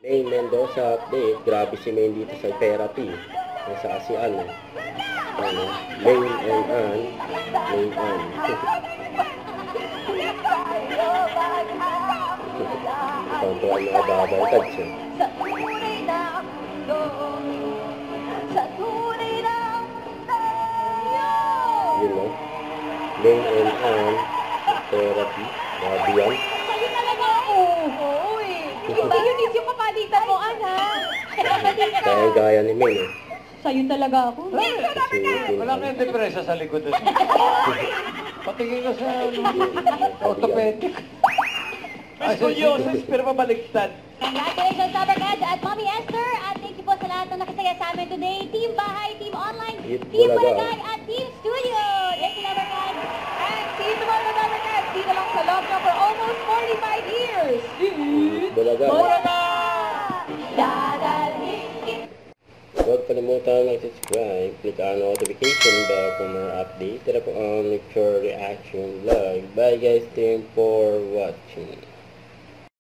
Maine Mendoza update. Grabe si Maine dito sa therapy. Nasa ASEAN eh. Ano? Maine and Ann. Maine Ann. Pagkuhan mga babay touch eh. Yun no? Maine and Ann. Therapy. Grabe yan. Sa'yo talaga ako. Hoy. Hindi yun is yung kapalitan mo, anak. Kaya gaya ni Maine eh. Sa'yo talaga ako. Kasi Wala kayong depresa sa likod. Patingin ka sa orthopedic. May scoliosis pero mabaliktad. Congratulations, Sabercats at Mommy Esther. At thank you po sa lahat na nakisaya sa amin today. Team Bahay, Team Online, Team Barangay, at Team Studio. Thank you, Sabercats. And see you tomorrow, Sabercats. Dito lang sa love for almost 45 years. Bulaga. Dadalhin. Huwag kalimutan mag-subscribe, click on notification bell for more updates. Tara po ang Lecture Reaction Vlog. Bye guys, thank you for watching.